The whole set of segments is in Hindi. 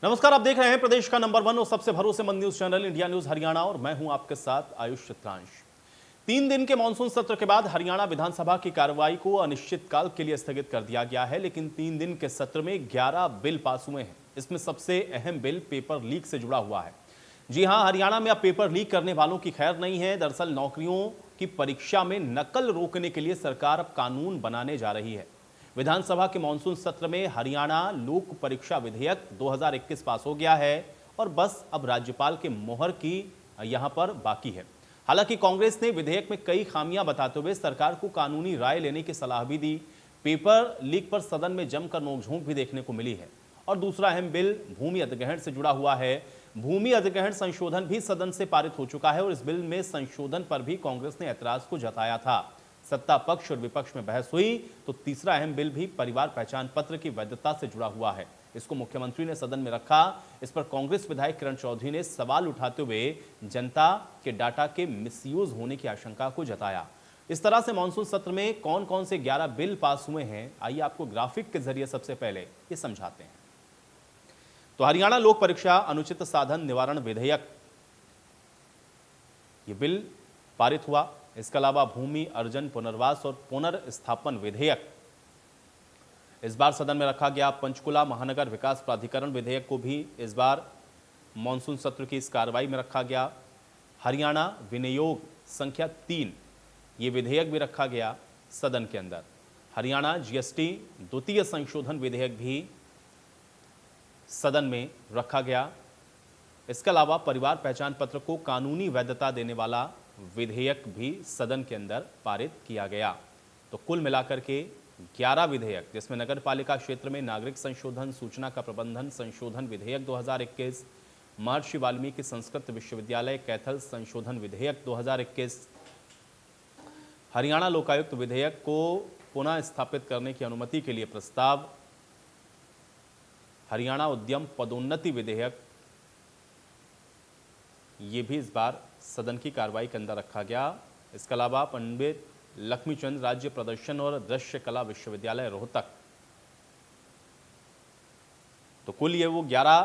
नमस्कार, आप देख रहे हैं प्रदेश का नंबर 1 और सबसे भरोसेमंद news channel India news Haryana और मैं हूं आपके साथ आयुष चित्रांश। 3 दिन के मानसून सत्र के बाद हरियाणा विधानसभा की कार्रवाई को अनिश्चितकाल के लिए स्थगित कर दिया गया है, लेकिन 3 दिन के सत्र में 11 बिल पास हुए हैं। इसमें सबसे अहम बिल पेपर लीक से जुड़ा हुआ है। जी हां, हरियाणा में अब पेपर लीक करने वालों की खैर नहीं है। दरअसल नौकरियों की परीक्षा में नकल रोकने के लिए सरकार अब कानून बनाने जा रही है। विधानसभा के मानसून सत्र में हरियाणा लोक परीक्षा विधेयक 2021 पास हो गया है और बस अब राज्यपाल के मोहर की यहां पर बाकी है। हालांकि कांग्रेस ने विधेयक में कई खामियां बताते हुए सरकार को कानूनी राय लेने की सलाह भी दी। पेपर लीक पर सदन में जमकर नोकझोंक भी देखने को मिली है। और दूसरा अहम बिल भूमि अधिग्रहण से जुड़ा हुआ है। भूमि अधिग्रहण संशोधन भी सदन से पारित हो चुका है और इस बिल में संशोधन पर भी कांग्रेस ने ऐतराज को जताया था। सत्ता पक्ष और विपक्ष में बहस हुई तो तीसरा अहम बिल भी परिवार पहचान पत्र की वैधता से जुड़ा हुआ है। इसको मुख्यमंत्री ने सदन में रखा। इस पर कांग्रेस विधायक किरण चौधरी ने सवाल उठाते हुए जनता के डाटा के मिसयूज होने की आशंका को जताया। इस तरह से मानसून सत्र में कौन कौन से 11 बिल पास हुए हैं, आइए आपको ग्राफिक के जरिए सबसे पहले ये समझाते हैं। तो हरियाणा लोक परीक्षा अनुचित साधन निवारण विधेयक, ये बिल पारित हुआ। इसके अलावा भूमि अर्जन पुनर्वास और पुनर्स्थापन विधेयक इस बार सदन में रखा गया। पंचकुला महानगर विकास प्राधिकरण विधेयक को भी इस बार मानसून सत्र की इस कार्रवाई में रखा गया। हरियाणा विनियोग संख्या 3, ये विधेयक भी रखा गया सदन के अंदर। हरियाणा जीएसटी द्वितीय संशोधन विधेयक भी सदन में रखा गया। इसके अलावा परिवार पहचान पत्र को कानूनी वैधता देने वाला विधेयक भी सदन के अंदर पारित किया गया। तो कुल मिलाकर के 11 विधेयक, जिसमें नगर पालिका क्षेत्र में नागरिक संशोधन, सूचना का प्रबंधन संशोधन विधेयक 2021, महर्षि वाल्मीकि संस्कृत विश्वविद्यालय कैथल संशोधन विधेयक 2021, हरियाणा लोकायुक्त विधेयक को पुनः स्थापित करने की अनुमति के लिए प्रस्ताव, हरियाणा उद्यम पदोन्नति विधेयक, ये भी इस बार सदन की कार्रवाई के अंदर रखा गया। इसके अलावा पंडित लक्ष्मीचंद राज्य प्रदर्शन और दृश्य कला विश्वविद्यालय रोहतक। तो कुल ये वो 11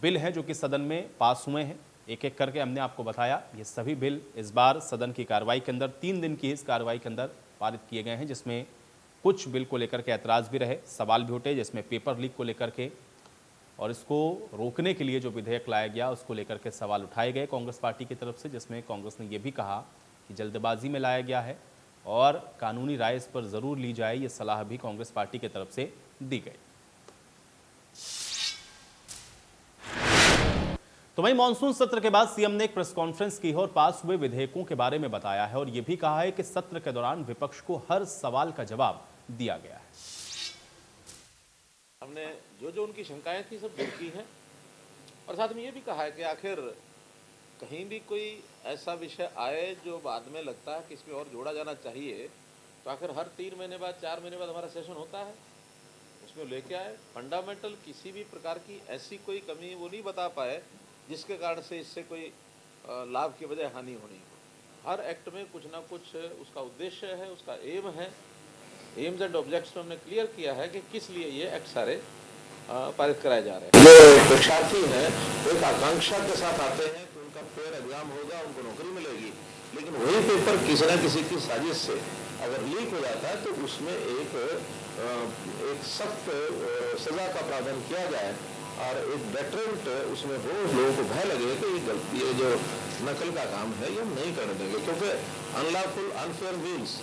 बिल हैं जो कि सदन में पास हुए हैं। एक एक करके हमने आपको बताया, ये सभी बिल इस बार सदन की कार्रवाई के अंदर 3 दिन की इस कार्रवाई के अंदर पारित किए गए हैं, जिसमें कुछ बिल को लेकर के ऐतराज भी रहे, सवाल भी उठे, जिसमें पेपर लीक को लेकर के और इसको रोकने के लिए जो विधेयक लाया गया उसको लेकर के सवाल उठाए गए कांग्रेस पार्टी की तरफ से, जिसमें कांग्रेस ने यह भी कहा कि जल्दबाजी में लाया गया है और कानूनी राय इस पर जरूर ली जाए। ये सलाह भी कांग्रेस पार्टी की तरफ से दी गई। तो वहीं मानसून सत्र के बाद सीएम ने एक प्रेस कॉन्फ्रेंस की और पास हुए विधेयकों के बारे में बताया है और यह भी कहा है कि सत्र के दौरान विपक्ष को हर सवाल का जवाब दिया गया है। हमने जो उनकी शंकाएं थी सब दूर की हैं और साथ में ये भी कहा है कि आखिर कहीं भी कोई ऐसा विषय आए जो बाद में लगता है कि इसमें और जोड़ा जाना चाहिए, तो आखिर हर 3 महीने बाद 4 महीने बाद हमारा सेशन होता है, उसमें लेके आए। फंडामेंटल किसी भी प्रकार की ऐसी कोई कमी वो नहीं बता पाए जिसके कारण से इससे कोई लाभ की बजाय हानि होनी हो। हर एक्ट में कुछ ना कुछ उसका उद्देश्य है, उसका एम है। एम्स एंड ऑब्जेक्ट्स में हमने क्लियर किया है कि किस लिए ये एक्ट सारे पारित कराए जा रहे हैं। जो परीक्षार्थी हैं वो एक आकांक्षा के साथ आते हैं कि उनका फेयर एग्जाम होगा, उनको नौकरी मिलेगी, लेकिन वही पेपर किसी न किसी की साजिश से अगर लीक हो जाता है तो उसमें एक सख्त सजा का प्रावधान किया जाए और एक डेटरेंट उसमें हो, लोगों को भय लगे कि ये गलती, ये जो नकल का काम है ये हम नहीं करने देंगे, क्योंकि अनलॉफुल अनफेयर मीन्स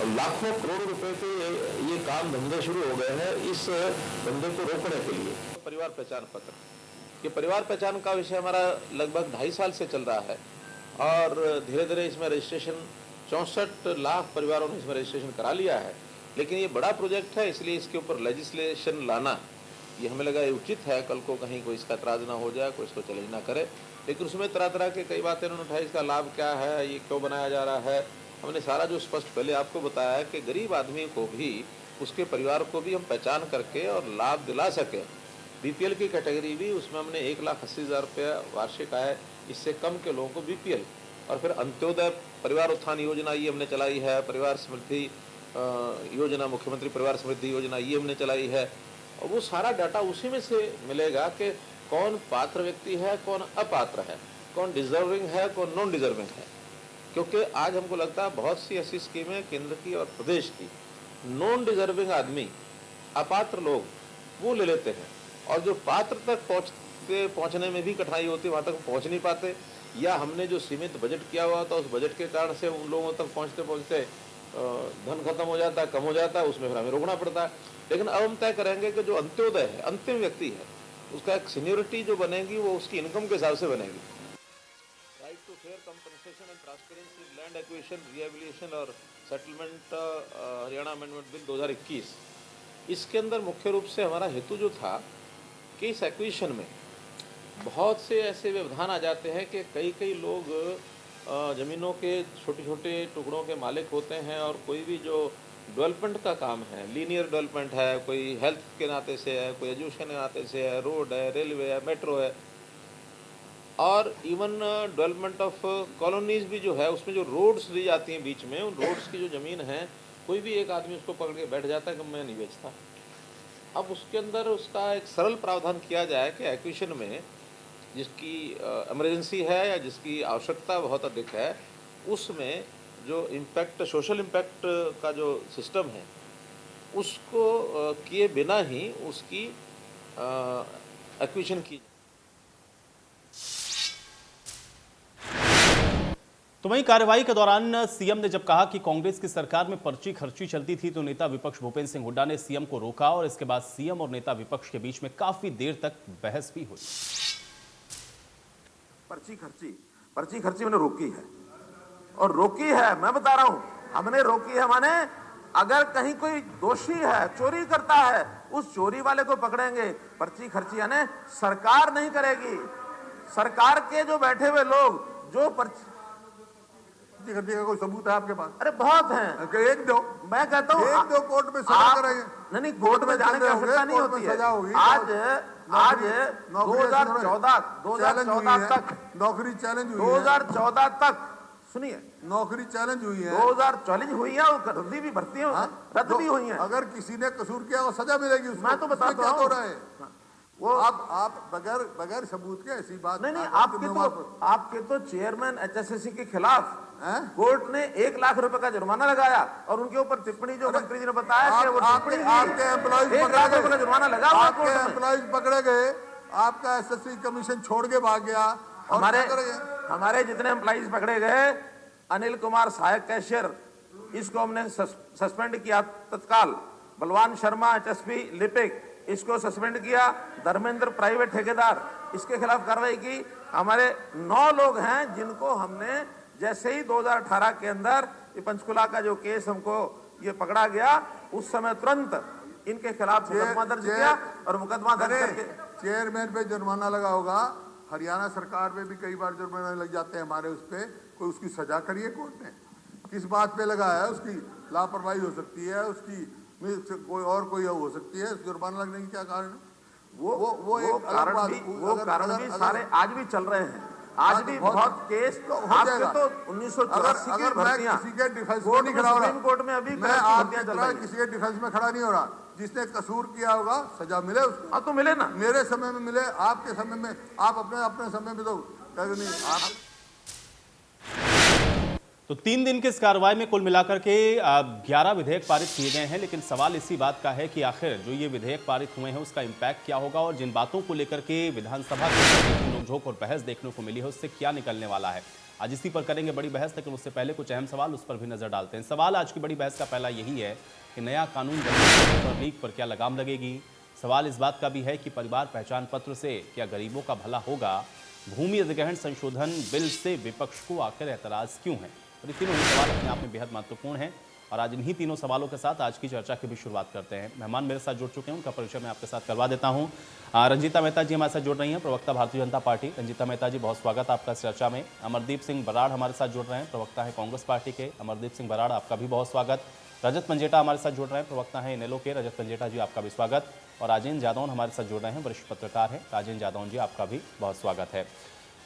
लाखों करोड़ों रुपए के ये काम धंधे शुरू हो गए हैं इस धंधे को रोकने के लिए। परिवार पहचान पत्र, ये परिवार पहचान का विषय हमारा लगभग 2.5 साल से चल रहा है और धीरे धीरे इसमें रजिस्ट्रेशन 64 लाख परिवारों ने इसमें रजिस्ट्रेशन करा लिया है। लेकिन ये बड़ा प्रोजेक्ट है, इसलिए इसके ऊपर लेजिस्लेशन लाना ये हमें लगा ये उचित है। कल को कहीं कोई इसका एतराज ना हो जाए, कोई इसको चैलेंज ना करे। लेकिन उसमें तरह तरह के कई बातें उन्होंने उठाई, इसका लाभ क्या है, ये क्यों बनाया जा रहा है। हमने सारा जो स्पष्ट पहले आपको बताया है कि गरीब आदमी को भी, उसके परिवार को भी हम पहचान करके और लाभ दिला सकें। बीपीएल की कैटेगरी भी, उसमें हमने 1,80,000 रुपया वार्षिक आय, इससे कम के लोगों को बीपीएल, और फिर अंत्योदय परिवार उत्थान योजना ये हमने चलाई है, परिवार समृद्धि योजना, मुख्यमंत्री परिवार समृद्धि योजना ये हमने चलाई है। और वो सारा डाटा उसी में से मिलेगा कि कौन पात्र व्यक्ति है, कौन अपात्र है, कौन डिजर्विंग है, कौन नॉन डिजर्विंग है। क्योंकि आज हमको लगता है बहुत सी ऐसी स्कीमें केंद्र की और प्रदेश की नॉन डिजर्विंग आदमी, अपात्र लोग वो ले लेते हैं, और जो पात्र तक पहुंचने में भी कठिनाई होती है, वहाँ तक पहुंच नहीं पाते, या हमने जो सीमित बजट किया हुआ था उस बजट के कारण से उन लोगों तक पहुँचते पहुँचते धन खत्म हो जाता है, कम हो जाता है, उसमें फिर हमें रोकना पड़ता है। लेकिन अब हम तय करेंगे कि जो अंत्योदय है, अंतिम व्यक्ति है, उसका एक सीनियोरिटी जो बनेगी वो उसकी इनकम के हिसाब से बनेगी। Right to fair compensation and transparency land acquisition, rehabilitation और सेटलमेंट हरियाणा अमेंडमेंट बिल 2021, इसके अंदर मुख्य रूप से हमारा हेतु जो था कि इस एक्विजिशन में बहुत से ऐसे व्यवधान आ जाते हैं कि कई लोग ज़मीनों के छोटे छोटे टुकड़ों के मालिक होते हैं, और कोई भी जो डेवलपमेंट का काम है, लीनियर डेवलपमेंट है, कोई हेल्थ के नाते से है, कोई एजुकेशन के नाते से है, रोड है, रेलवे है, मेट्रो है, और इवन डेवलपमेंट ऑफ कॉलोनीज भी जो है, उसमें जो रोड्स दी जाती हैं बीच में, उन रोड्स की जो ज़मीन है, कोई भी एक आदमी उसको पकड़ के बैठ जाता है कि मैं नहीं बेचता। अब उसके अंदर उसका एक सरल प्रावधान किया जाए कि एक्विजिशन में जिसकी इमरजेंसी है या जिसकी आवश्यकता बहुत अधिक है, उसमें जो इम्पैक्ट, सोशल इम्पैक्ट का जो सिस्टम है, उसको किए बिना ही उसकी एक्विजिशन की। तो वहीं कार्यवाही के दौरान सीएम ने जब कहा कि कांग्रेस की सरकार में पर्ची खर्ची चलती थी, तो नेता विपक्ष भूपेंद्र सिंह हुड्डा ने सीएम को रोका और इसके बाद सीएम और नेता विपक्ष के बीच में काफी देर तक बहस भी हुई। पर्ची खर्ची मैंने रोकी है, और रोकी है, मैं बता रहा हूं, हमने रोकी है माने अगर कहीं कोई दोषी है, चोरी करता है, उस चोरी वाले को पकड़ेंगे। पर्ची खर्ची यानी सरकार नहीं करेगी। सरकार के जो बैठे हुए लोग जो पर्ची खर्ची का कोई सबूत है आपके पास? अरे बहुत हैं। एक दो, मैं कहता हूँ एक दो कोर्ट में सजा कराएंगे। नहीं, कोर्ट में जाने की आवश्यकता नहीं होती है। आज 2014 तक नौकरी चैलेंज हुई है। 2014 तक सुनिए, नौकरी चैलेंज हुई है, 2040 हुई है, रद्दी भी भर्ती रद्द भी हुई है। अगर किसी ने कसूर किया वो सजा मिलेगी उसको। मैं तो बताता हूँ वो आप बगैर सबूत के ऐसी बात नहीं। आपके तो चेयरमैन एचएसएससी के खिलाफ कोर्ट ने 1 लाख रुपए का जुर्माना लगाया, और उनके ऊपर टिप्पणी जो मंत्री जी ने बताया कि वो टिप्पणी आपके एम्प्लॉइज 1 लाख रुपए का जुर्माना लगा, आपके एम्प्लॉइज पकड़े गए, आपका एसएससी कमीशन छोड़ के भाग गया। हमारे जितने एम्प्लॉइज पकड़े गए, अनिल कुमार सहायक कैशियर, इसको हमने सस्पेंड किया तत्काल। बलवान शर्मा एचएसपी लिपिक, इसको सस्पेंड किया। धर्मेंद्र प्राइवेट ठेकेदार, इसके खिलाफ कार्रवाई की। हमारे 9 लोग हैं जिनको हमने जैसे ही 2018 के अंदर ये पंचकुला का जो केस हमको ये पकड़ा गया, उस समय तुरंत इनके खिलाफ मुकदमा दर्ज किया, और मुकदमा दर्ज करके चेयरमैन पे जुर्माना लगा होगा। हरियाणा सरकार पे भी कई बार जुर्माना लग जाते हैं हमारे उस पे, कोई उसकी सजा करिए कोर्ट ने। किस बात पे लगा है? उसकी लापरवाही हो सकती है, उसकी कोई हो सकती है, जुर्माना लगने की क्या कारण है? वो एक कारण भी सारे आज भी चल रहे हैं। आज भी बहुत केस आपके तो 1984 की भर्तियां, किसी के डिफेंस में नहीं खड़ा हो रहा कोर्ट में, अभी मैं किसी के डिफेंस में खड़ा नहीं हो रहा। जिसने कसूर किया होगा सजा मिले उसको। हाँ तो मिले ना, मेरे समय में मिले, आपके समय में, आप अपने समय में तो 3 दिन की इस कार्रवाई में कुल मिलाकर के 11 विधेयक पारित किए गए हैं, लेकिन सवाल इसी बात का है कि आखिर जो ये विधेयक पारित हुए हैं उसका इम्पैक्ट क्या होगा, और जिन बातों को लेकर के विधानसभा के नोकझोंक और बहस देखने को मिली है उससे क्या निकलने वाला है। आज इसी पर करेंगे बड़ी बहस, लेकिन उससे पहले कुछ अहम सवाल उस पर भी नजर डालते हैं। सवाल आज की बड़ी बहस का पहला यही है कि नया कानून बनने पर लीक पर क्या लगाम लगेगी। सवाल इस बात का भी है कि परिवार पहचान पत्र से क्या गरीबों का भला होगा। भूमि अधिग्रहण संशोधन बिल से विपक्ष को आखिर एतराज क्यों है। और ये तीनों ही सवाल अपने आप में बेहद महत्वपूर्ण हैं, और आज इन्हीं तीनों सवालों के साथ आज की चर्चा की भी शुरुआत करते हैं। मेहमान मेरे साथ जुड़ चुके हैं, उनका परिचय मैं आपके साथ करवा देता हूं। रंजीता मेहता जी हमारे साथ जुड़ रही हैं, प्रवक्ता भारतीय जनता पार्टी। रंजीता मेहता जी, बहुत स्वागत आपका इस चर्चा में। अमरदीप सिंह बराड़ हमारे साथ जुड़ रहे हैं, प्रवक्ता है कांग्रेस पार्टी के। अमरदीप सिंह बराड़, आपका भी बहुत स्वागत। रजत पंजेटा हमारे साथ जुड़ रहे हैं, प्रवक्ता है इनेलो के। रजत पंजेटा जी, आपका भी स्वागत। और राजेंद्र जादौन हमारे साथ जुड़ रहे हैं, वरिष्ठ पत्रकार हैं। राजेंद्र जादौन जी, आपका भी बहुत स्वागत है।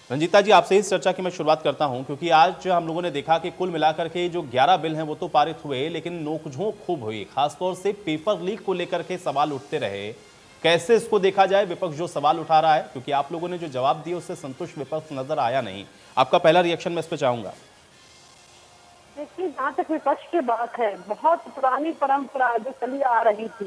रंजीता जी, आपसे इस चर्चा की मैं शुरुआत करता हूं, क्योंकि आज हम लोगों ने देखा कि कुल मिलाकर के जो 11 बिल हैं वो तो पारित हुए, लेकिन नोकझोंक खूब हुई। खासतौर से पेपर लीक को लेकर के सवाल उठते रहे कैसे इसको देखा जाए, विपक्ष जो सवाल उठा रहा है, क्योंकि आप लोगों ने जो जवाब दिए उससे संतुष्ट विपक्ष नजर आया नहीं। आपका पहला रिएक्शन मैं इस पे चाहूंगा। देखिए, जहाँ तक विपक्ष की बात है, बहुत पुरानी परंपरा जो चली आ रही थी,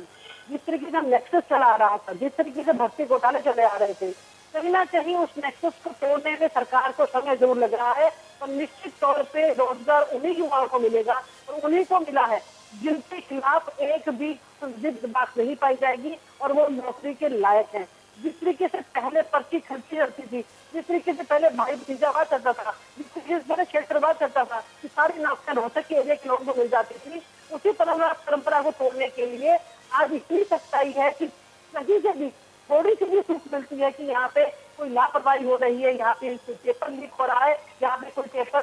जिस तरीके का नेक्सस चला आ रहा था, जिस तरीके से भर्ती घोटाले चले आ रहे थे, कहीं ना कहीं उस नेक्सस को तोड़ने में सरकार को समय जरूर लग रहा है। और निश्चित तौर पे रोजगार उन्हीं युवाओं को मिलेगा और उन्हीं को मिला है जिनके खिलाफ एक भी संदिग्ध बात नहीं पाई जाएगी और वो नौकरी के लायक हैं। जिस तरीके से पहले पर्ची खर्ची जाती थी, जिस तरीके से पहले भाई भतीजावाद चलता था, जिस तरीके से पहले क्षेत्रवाद चलता था कि सारी नौकरियां रोहतक के एरिया के लोगों को मिल जाती थी, उसी परंपरा को तोड़ने के लिए आज इतनी सख्ताई है कि कहीं से भी थोड़ी सी भी सूच मिलती है कि यहाँ पे कोई लापरवाही हो रही है, यहाँ पे पेपर लीक हो रहा है, यहाँ पे कोई पेपर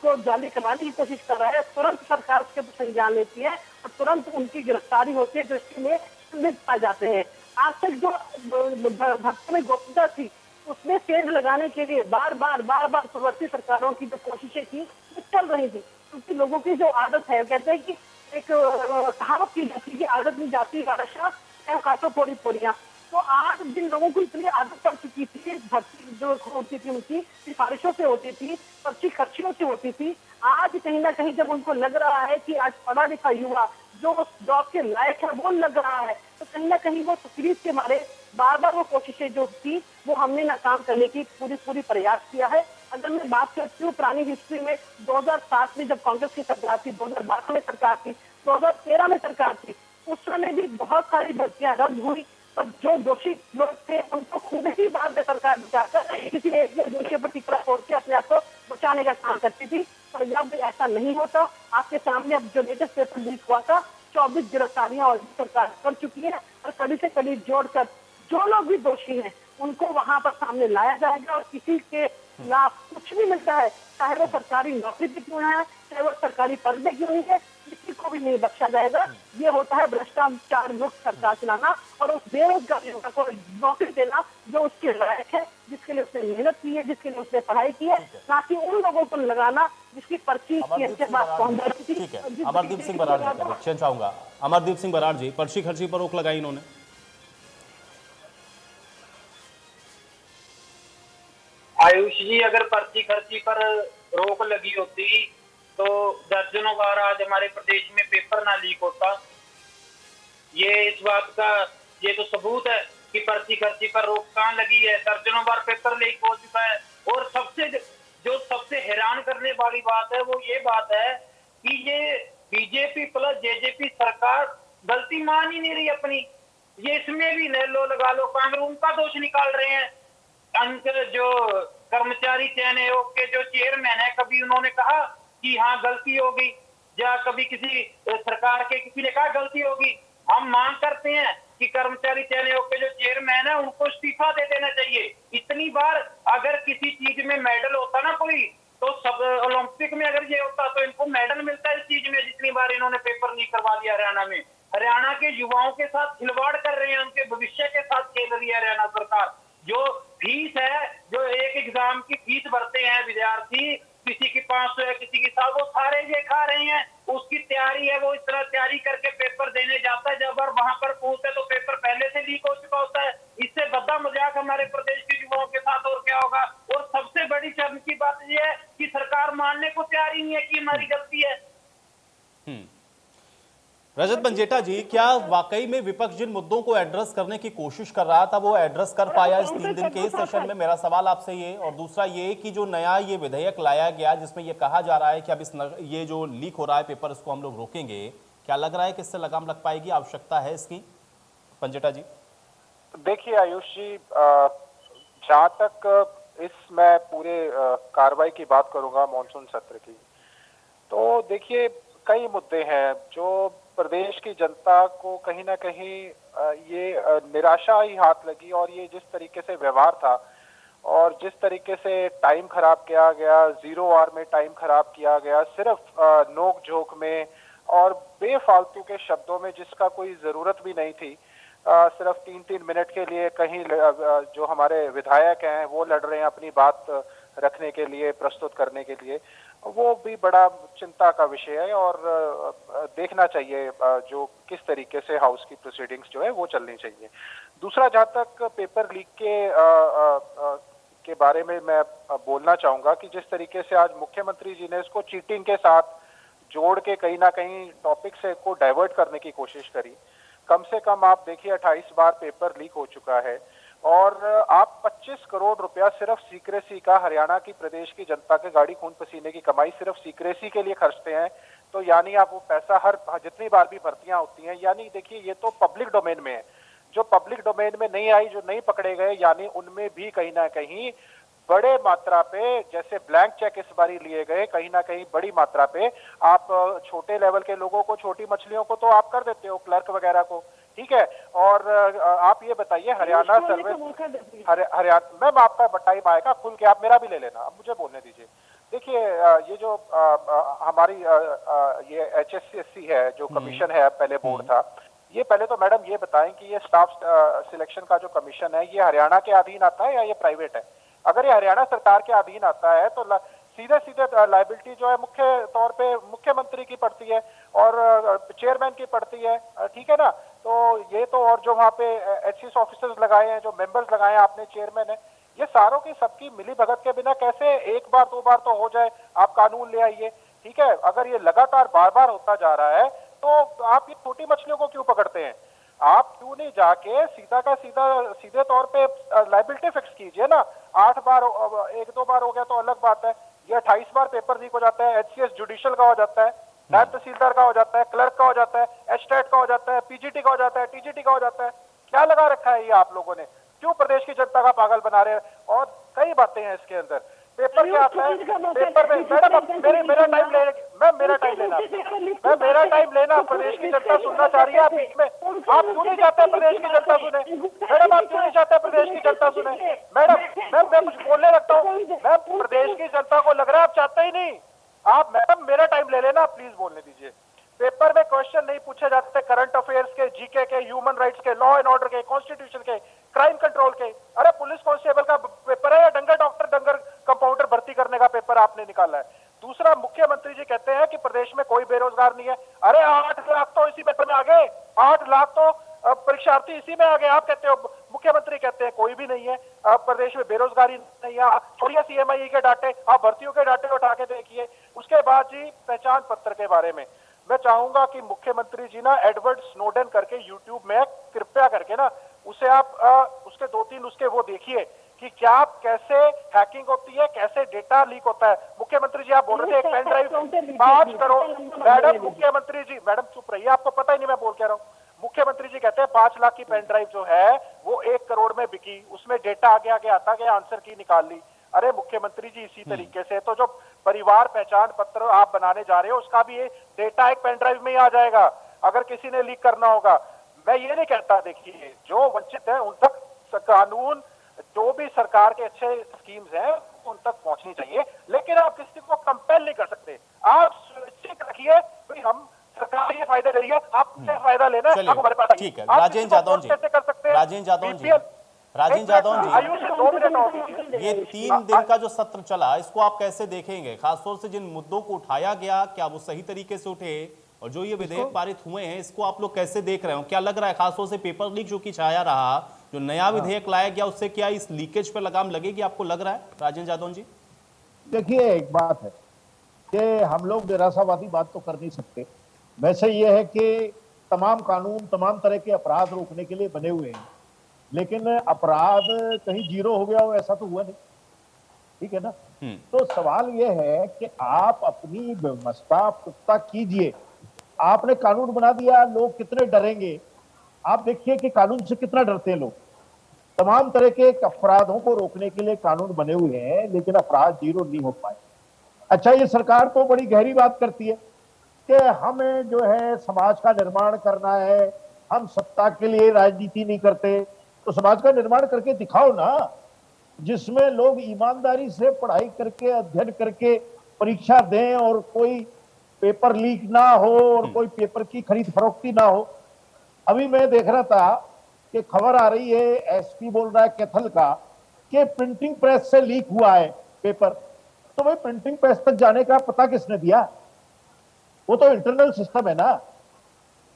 को जाली करवाने की कोशिश कर रहा है, तुरंत सरकार उसके संज्ञान लेती है और तुरंत उनकी गिरफ्तारी होती है, जो इसके लिए संदिग्ध पाए जाते हैं। आज तक जो भर्ती में गोपनीयता थी, उसमें सेंध लगाने के लिए बार बार पूर्ववर्ती सरकारों की जो कोशिशें थी वो चल रही थी, क्योंकि लोगों की जो आदत है, कहते हैं कि एक कहावत की जाती है कि आदत नहीं जाती बादशाह काटो पोड़ी पोड़ियां। तो आज जिन लोगों को इतनी आदत पड़ चुकी थी, भर्ती जो होती थी उनकी सिफारिशों से होती थी, पर्ची खर्चियों से होती थी, आज कहीं ना कहीं जब उनको लग रहा है कि आज पढ़ा लिखा युवा जो जॉब के लायक है वो लग रहा है, तो कहीं ना कहीं वो तकलीफ के मारे बार वो कोशिशें जो थी वो हमने नाकाम करने की पूरी प्रयास किया है। अगर मैं बात करती हूँ पुरानी हिस्ट्री में, 2007 में जब कांग्रेस की सरकार थी, 2012 में सरकार थी, 2013 में सरकार थी, उस समय भी बहुत सारी भर्तियां रद्द हुई और जो दोषी लोग थे उनको खुद ही बाद में सरकार बचाकर किसी एक दोषी पर टिकड़ा छोड़ के अपने आप को बचाने का काम करती थी। और जब ऐसा नहीं होता, आपके सामने अब जो लेटेस्ट पेपर लीक हुआ था, 24 गिरफ्तारियां और सरकार कर चुकी है और कड़ी से कड़ी जोड़कर जो लोग भी दोषी हैं उनको वहां पर सामने लाया जाएगा और किसी के खिलाफ कुछ भी मिलता है, चाहे वो सरकारी नौकरी भी क्यों है, चाहे वो सरकारी पद भी क्यों नहीं है, किसी को भी नहीं बख्शा जाएगा। ये होता है भ्रष्टाचार मुक्त सरकार चलाना और उस बेरोजगार युवक को नौकरी देना जो उसके लायक है, जिसके लिए उसने मेहनत की है, जिसके लिए उसने पढ़ाई की है, ना कि उन लोगों को लगाना जिसकी पर्ची के बाद पहुंच जाती थी। ठीक है, अमरदीप सिंह बराड़ जी का रिएक्शन चाहूंगा। अमरदीप सिंह बराड़ जी, पर्ची खर्ची पर रोक लगाई इन्होंने। आयुष जी, अगर पर्ची खर्ची पर रोक लगी होती तो दर्जनों बार आज हमारे प्रदेश में पेपर ना लीक होता। ये इस बात का ये तो सबूत है कि पर्ची खर्ची पर रोक कहाँ लगी है। दर्जनों बार पेपर लीक हो चुका है और सबसे हैरान करने वाली बात है वो ये बात है कि ये बीजेपी प्लस जेजेपी सरकार गलती मान ही नहीं रही अपनी। ये इसमें भी ले लो लगा लो, कांग्रेस उनका दोष निकाल रहे हैं। जो कर्मचारी चयन आयोग के जो चेयरमैन है, कभी उन्होंने कहा कि हाँ गलती होगी, या कभी किसी सरकार के किसी ने कहा गलती होगी। हम मांग करते हैं कि कर्मचारी चयन आयोग के जो चेयरमैन है उनको इस्तीफा दे देना चाहिए। इतनी बार अगर किसी चीज में मेडल होता ना कोई, तो सब ओलंपिक में अगर ये होता तो इनको मेडल मिलता है इस चीज में। जितनी बार इन्होंने पेपर लीक करवा दिया हरियाणा में। हरियाणा के युवाओं के साथ खिलवाड़ कर रहे हैं, उनके भविष्य के साथ खेल रही है हरियाणा सरकार। जो फीस है, जो एक एग्जाम की फीस भरते हैं विद्यार्थी, किसी की 500 है किसी की 100, वो सारे ये खा रहे हैं। उसकी तैयारी है, वो इस तरह तैयारी करके पेपर देने जाता है, जब वहां पर पहुंचते तो पेपर पहले से लीक हो चुका होता है। इससे बद्दा मजाक हमारे प्रदेश के युवाओं के साथ और क्या होगा। और सबसे बड़ी शर्म की बात यह है कि सरकार मानने को तैयार ही नहीं है कि हमारी गलती है। रजत बंजेटा जी, क्या वाकई में विपक्ष जिन मुद्दों को एड्रेस करने की कोशिश कर रहा था वो एड्रेस कर पाया इस 3 दिन के इस सेशन में? मेरा सवाल आपसे ये, और दूसरा ये कि जो नया ये विधेयक लाया गया जिसमें ये कहा जा रहा है कि अब ये जो लीक हो रहा है पेपर, इसको हम लोग रोकेंगे, क्या लग रहा है कि इससे लगाम लग पाएगी? आवश्यकता है इसकी, बंजेटा जी? देखिए आयुष जी, जहाँ तक इस मैं पूरे कार्रवाई की बात करूंगा मॉनसून सत्र की, तो देखिए कई मुद्दे हैं जो प्रदेश की जनता को कहीं ना कहीं ये निराशा ही हाथ लगी। और ये जिस तरीके से व्यवहार था और जिस तरीके से टाइम खराब किया गया, 0 आवर में टाइम खराब किया गया, सिर्फ नोक झोंक में और बेफालतू के शब्दों में जिसका कोई जरूरत भी नहीं थी। सिर्फ 3-3 मिनट के लिए कहीं जो हमारे विधायक हैं वो लड़ रहे हैं अपनी बात रखने के लिए, प्रस्तुत करने के लिए। वो भी बड़ा चिंता का विषय है और देखना चाहिए जो किस तरीके से हाउस की प्रोसीडिंग्स जो है वो चलनी चाहिए। दूसरा, जहाँ तक पेपर लीक के बारे में मैं बोलना चाहूंगा कि जिस तरीके से आज मुख्यमंत्री जी ने इसको चीटिंग के साथ जोड़ के कहीं ना कहीं टॉपिक से को डाइवर्ट करने की कोशिश करी। कम से कम आप देखिए 28 बार पेपर लीक हो चुका है और आप 25 करोड़ रुपया सिर्फ सीक्रेसी का, हरियाणा की प्रदेश की जनता के गाड़ी खून पसीने की कमाई सिर्फ सीक्रेसी के लिए खर्चते हैं। तो यानी आप वो पैसा हर जितनी बार भी भर्तियां होती हैं, यानी देखिए ये तो पब्लिक डोमेन में है। जो पब्लिक डोमेन में नहीं आई, जो नहीं पकड़े गए, यानी उनमें भी कहीं ना कहीं बड़े मात्रा पे, जैसे ब्लैंक चेक इस बारी लिए गए, कहीं ना कहीं बड़ी मात्रा पे आप छोटे लेवल के लोगों को, छोटी मछलियों को तो आप कर देते हो, क्लर्क वगैरह को, ठीक है। और आप ये बताइए हरियाणा सर्विस, हरियाणा, मैम आपका टाइम आएगा खुल के, आप मेरा भी ले लेना, अब मुझे बोलने दीजिए। देखिए ये जो हमारी ये HSC है, जो कमीशन है, पहले बोर्ड था, ये पहले तो मैडम ये बताएं कि ये स्टाफ सिलेक्शन का जो कमीशन है, ये हरियाणा के अधीन आता है या ये प्राइवेट है? अगर ये हरियाणा सरकार के अधीन आता है तो सीधे सीधे लायबिलिटी जो है मुख्य तौर पे मुख्यमंत्री की पड़ती है और चेयरमैन की पड़ती है, ठीक है ना। तो ये तो, और जो वहाँ पे HCS ऑफिसर्स लगाए हैं, जो मेंबर्स लगाए हैं आपने, चेयरमैन है, ये सारों की सबकी मिली भगत के बिना कैसे एक बार दो बार तो हो जाए, आप कानून ले आइए, ठीक है। अगर ये लगातार बार बार होता जा रहा है तो आप ये छोटी मछलियों को क्यों पकड़ते हैं? आप क्यों नहीं जाके सीधा का सीधा सीधे तौर पे लायबिलिटी फिक्स कीजिए ना। 8 बार, 1-2 बार हो गया तो अलग बात है, ये 28 बार पेपर लीक हो जाता है, HCS जुडिशियल का हो जाता है, नायब तहसीलदार का हो जाता है, क्लर्क का हो जाता है, एस्टेट का हो जाता है, PGT का हो जाता है, TGT का हो जाता है। क्या लगा रखा है ये आप लोगों ने? क्यों प्रदेश की जनता का पागल बना रहे हैं? और कई बातें हैं इसके अंदर। पेपर क्या आता है, पेपर में मैडम मेरा टाइम ले, मैम मेरा टाइम लेना, मैम मेरा टाइम लेना, प्रदेश की जनता सुनना चाह रही है। आप बीच में आप क्यों नहीं चाहते प्रदेश की जनता सुने? मैडम आप क्यों नहीं चाहते प्रदेश की जनता सुने? मैडम मैं कुछ बोलने लगता हूँ, मैम प्रदेश की जनता को लग रहा है आप चाहते ही नहीं। आप मैडम मेरा टाइम ले लेना, प्लीज बोलने दीजिए। पेपर में क्वेश्चन नहीं पूछे जाते करंट अफेयर्स के, जीके के, ह्यूमन राइट्स के, लॉ एंड ऑर्डर के, कॉन्स्टिट्यूशन के, क्राइम कंट्रोल के। अरे पुलिस कांस्टेबल का पेपर है या डंगर डॉक्टर, डंगर कंपाउंडर भर्ती करने का पेपर आपने निकाला है? दूसरा, मुख्यमंत्री जी कहते हैं कि प्रदेश में कोई बेरोजगार नहीं है। अरे 8 लाख तो इसी पेपर में आ गए, 8 लाख तो परीक्षार्थी इसी में आ गए। आप कहते हो, मुख्यमंत्री कहते हैं कोई भी नहीं है, प्रदेश में बेरोजगारी नहीं है। छोड़िए CMI के डाटे, आप भर्तियों के डाटे उठा के देखिए। उसके बाद जी पहचान पत्र के बारे में मैं चाहूंगा कि मुख्यमंत्री जी ना एडवर्ड स्नोडेन करके यूट्यूब में कृपया करके ना उसे आप उसके 2-3 उसके वो देखिए कि क्या कैसे हैकिंग होती है, कैसे डेटा लीक होता है। मुख्यमंत्री जी आप बोल रहे थे एक पेन ड्राइव 5 करोड़, मैडम मुख्यमंत्री जी, मैडम चुप रहिए, आपको पता ही नहीं मैं बोल क्या रहा हूँ। मुख्यमंत्री जी कहते हैं 5 लाख की पेन ड्राइव जो है वो 1 करोड़ में बिकी, उसमें डेटा आगे आगे आता गया, आंसर की निकाल ली। अरे मुख्यमंत्री जी इसी तरीके से तो जो परिवार पहचान पत्र आप बनाने जा रहे हो उसका भी ये डेटा एक पेन ड्राइव में ही आ जाएगा अगर किसी ने लीक करना होगा। मैं ये नहीं कहता, देखिए जो वंचित है उन तक कानून, जो भी सरकार के अच्छे स्कीम्स हैं उन तक पहुंचनी चाहिए, लेकिन आप किसी को कंपेल नहीं कर सकते। आप सुनिश्चित रखिए भाई हम सरकार ये फायदा दे रही है, आप फायदा लेना है, आप हमारे पास ठीक है। राजेंद्र जादौन जी, कैसे कर सकते हैं? राजेंद्र जादौन जी, ये 3 दिन का जो सत्र चला इसको आप कैसे देखेंगे? खासतौर से जिन मुद्दों को उठाया गया, क्या वो सही तरीके से उठे, और जो ये विधेयक पारित हुए हैं इसको आप लोग कैसे देख रहे हो? क्या लग रहा है खासतौर से पेपर लीक जो कि छाया रहा, जो नया विधेयक लाया गया उससे क्या इस लीकेज पर लगाम लगेगी, आपको लग रहा है राजेंद्र जादौन जी? देखिए एक बात है कि हम लोग निराशावादी बात तो कर नहीं सकते। वैसे ये है कि तमाम कानून तमाम तरह के अपराध रोकने के लिए बने हुए हैं, लेकिन अपराध कहीं जीरो हो गया हो ऐसा तो हुआ नहीं, ठीक है ना। तो सवाल यह है कि आप अपनी व्यवस्था पुख्ता कीजिए। आपने कानून बना दिया, लोग कितने डरेंगे। आप देखिए कि कानून से कितना डरते हैं लोग। तमाम तरह के अपराधों को रोकने के लिए कानून बने हुए हैं, लेकिन अपराध जीरो नहीं हो पाए। अच्छा, ये सरकार तो बड़ी गहरी बात करती है कि हमें जो है समाज का निर्माण करना है, हम सत्ता के लिए राजनीति नहीं करते। तो समाज का निर्माण करके दिखाओ ना, जिसमें लोग ईमानदारी से पढ़ाई करके, अध्ययन करके परीक्षा दें और कोई पेपर लीक ना हो और कोई पेपर की खरीद फरोख्ती ना हो। अभी मैं देख रहा था कि खबर आ रही है, SP बोल रहा है कैथल का कि प्रिंटिंग प्रेस से लीक हुआ है पेपर। तो भाई प्रिंटिंग प्रेस तक जाने का पता किसने दिया? वो तो इंटरनल सिस्टम है ना।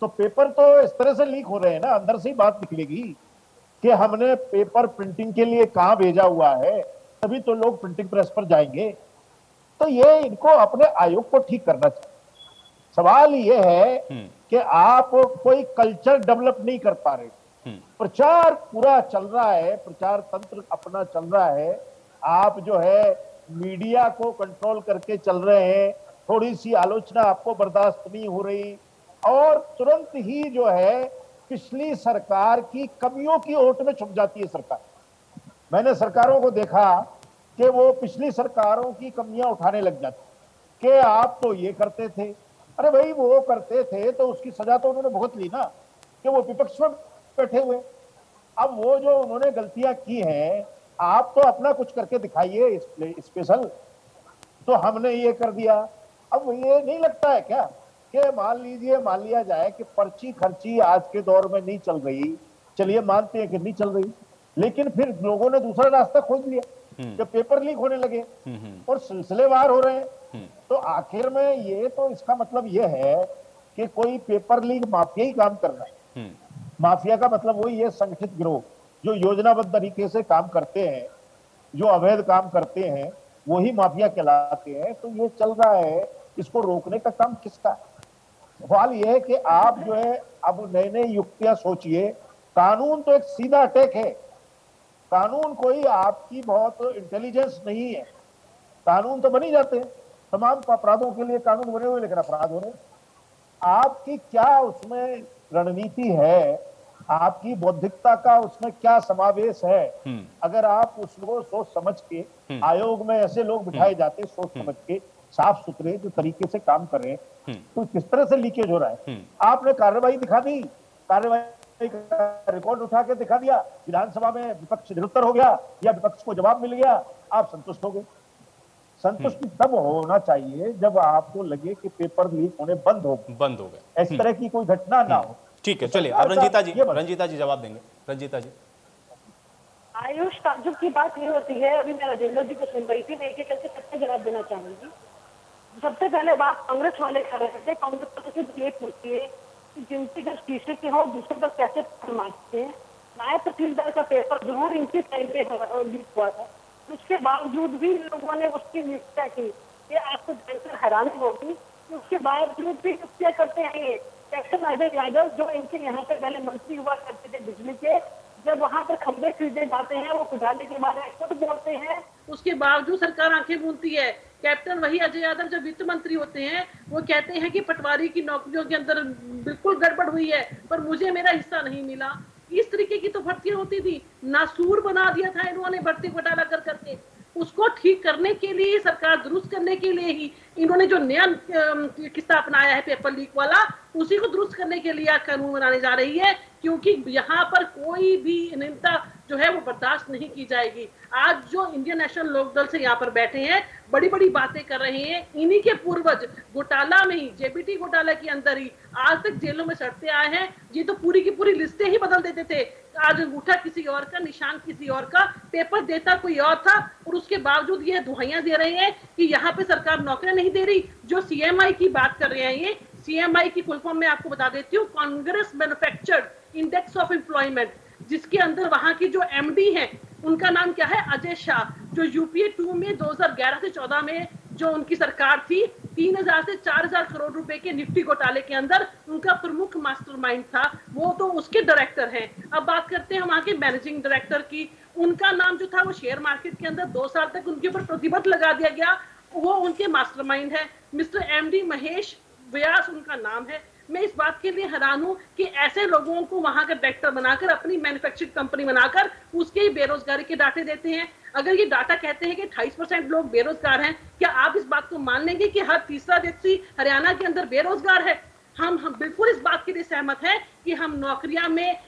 तो पेपर तो इस तरह से लीक हो रहे हैं ना, अंदर से ही बात निकलेगी कि हमने पेपर प्रिंटिंग के लिए कहां भेजा हुआ है, तभी तो लोग प्रिंटिंग प्रेस पर जाएंगे। तो ये इनको अपने आयोग को ठीक करना चाहिए। सवाल ये है कि आप कोई कल्चर डेवलप नहीं कर पा रहे। प्रचार पूरा चल रहा है, प्रचार तंत्र अपना चल रहा है, आप जो है मीडिया को कंट्रोल करके चल रहे हैं, थोड़ी सी आलोचना आपको बर्दाश्त नहीं हो रही, और तुरंत ही जो है पिछली सरकार की कमियों की ओट में छुप जाती है सरकार। मैंने सरकारों को देखा कि वो पिछली सरकारों की कमियां उठाने लग जाती कि आप तो ये करते थे। अरे भाई वो करते थे तो उसकी सजा तो उन्होंने भुगत ली ना, कि वो विपक्ष में बैठे हुए। अब वो जो उन्होंने गलतियां की हैं, आप तो अपना कुछ करके दिखाइए स्पेशल। तो हमने ये कर दिया। अब ये नहीं लगता है क्या कि मान लिया जाए कि पर्ची खर्ची आज के दौर में नहीं चल रही, चलिए मानते हैं कि नहीं चल रही, लेकिन फिर लोगों ने दूसरा रास्ता खोज लिया, जब पेपर लीक होने लगे और सिलसिलेवार हो रहे हैं। तो आखिर में ये तो इसका मतलब ये है कि कोई पेपर लीक माफिया ही काम कर रहा है। माफिया का मतलब वही है, संगठित गिरोह जो योजनाबद्ध तरीके से काम करते हैं, जो अवैध काम करते हैं, वही माफिया कहलाते हैं। तो ये चल रहा है, इसको रोकने का काम किसका? सवाल यह है कि आप जो है अब नए नए युक्तियां सोचिए। कानून तो एक सीधा अटैक है, कानून कोई आपकी बहुत इंटेलिजेंस नहीं है। कानून तो बनी जाते हैं, तमाम अपराधों के लिए कानून बने हुए, लेकिन अपराध हो रहे। आपकी क्या उसमें रणनीति है, आपकी बौद्धिकता का उसमें क्या समावेश है? अगर आप उसको सोच समझ के आयोग में ऐसे लोग बिठाए जाते सोच समझ के, साफ सुथरे जो तरीके से काम कर रहे हैं, तो किस तरह से लीकेज हो रहा है? आपने कार्रवाई दिखा दी, कार्रवाई का रिकॉर्ड उठा के दिखा दिया, विधानसभा में विपक्ष निरुत्तर हो गया या विपक्ष को जवाब मिल गया, आप संतुष्ट हो गए। संतुष्टि तब होना चाहिए जब आपको लगे कि पेपर लीक होने बंद हो गए, ऐसी तरह की कोई घटना ना हो। ठीक है, चलिए अब रंजीता जी जवाब देंगे। रंजीता जी। आयुष, ताज्जुब की बात ये होती है, अभी मैं राजेंद्र जी को सुन रही थी, मैं एक एक करके सबका जवाब देना चाहूंगी। सबसे पहले बात कांग्रेस वाले कर रहे थे। कांग्रेस वाले से ये पूछती है कि जिनके घर शीशे के हो दूसरे पर कैसे मारते हैं। नायब तहसीलदार का पेपर जरूर इनके टाइम पे लीक हुआ था, उसके बावजूद भी लोगों ने उसकी निष्ठा की। ये आपको जानकर हैरानी होगी कि उसके बावजूद भी हत्या करते हैं ये कैप्टन अजय यादव, जो इनके यहाँ पे पहले मंत्री हुआ करते थे बिजली के। जब वहाँ पर खंभे खरीदे जाते हैं, वो खुदाने के बारे में खुद बोलते हैं, उसके बावजूद सरकार आंखें मूंदती है। कैप्टन वही अजय यादव जब वित्त मंत्री होते हैं, वो कहते हैं कि पटवारी की नौकरियों के अंदर बिल्कुल गड़बड़ हुई है, पर मुझे मेरा हिस्सा नहीं मिला। इस तरीके की तो भर्तियां होती थी। नासूर बना दिया था इन्होंने भर्ती घोटाला कर करके। उसको ठीक करने के लिए, सरकार दुरुस्त करने के लिए ही इन्होंने जो नया किस्सा अपनाया है पेपर लीक वाला, उसी को दुरुस्त करने के लिए आज कानून बनाने जा रही है, क्योंकि यहाँ पर कोई भी अनियमितता जो है वो बर्दाश्त नहीं की जाएगी। आज जो इंडियन नेशनल लोकदल से यहाँ पर बैठे हैं, बड़ी बड़ी बातें कर रहे हैं, इन्हीं के पूर्वज घोटाला में ही, जेबीटी घोटाला के अंदर ही आज तक जेलों में सड़ते आए हैं। ये तो पूरी की पूरी लिस्टें ही बदल देते थे। आज अंगूठा किसी और का, निशान किसी और का, पेपर देता कोई और था, और उसके बावजूद ये दुहाइयां दे रहे हैं कि यहाँ पे सरकार नौकरियां नहीं दे रही। जो सीएमआई की बात कर रहे हैं, ये सीएमआई की फुल फॉर्म में आपको बता देती हूँ, Congress manufactured index of employment, जिसके अंदर वहां की जो एमडी हैं, उनका नाम क्या है? अजय शाह, जो यूपीए 2 में 2011 से 14 में जो उनकी सरकार थी, 3000 से 4000 करोड़ रुपए के निफ्टी घोटाले के अंदर उनका प्रमुख मास्टरमाइंड था, वो तो उसके डायरेक्टर हैं। अब बात करते हैं वहां के मैनेजिंग डायरेक्टर की। उनका नाम जो था वो शेयर मार्केट के अंदर 2 साल तक उनके ऊपर प्रतिबंध लगा दिया गया, वो उनके मास्टरमाइंड है। मिस्टर एमडी महेश व्यास उनका नाम है। मैं इस बात के लिए हैरान हूं कि ऐसे लोगों को वहां का डायरेक्टर बनाकर, अपनी मैन्युफैक्चरिंग कंपनी बनाकर उसके ही बेरोजगारी के डाटे देते हैं। अगर ये डाटा कहते हैं कि 28% लोग बेरोजगार हैं, क्या आप इस बात को मान लेंगे कि हर तीसरा व्यक्ति हरियाणा के अंदर बेरोजगार है? हम बिल्कुल इस बात के लिए सहमत हैं कि हम नौकरियां में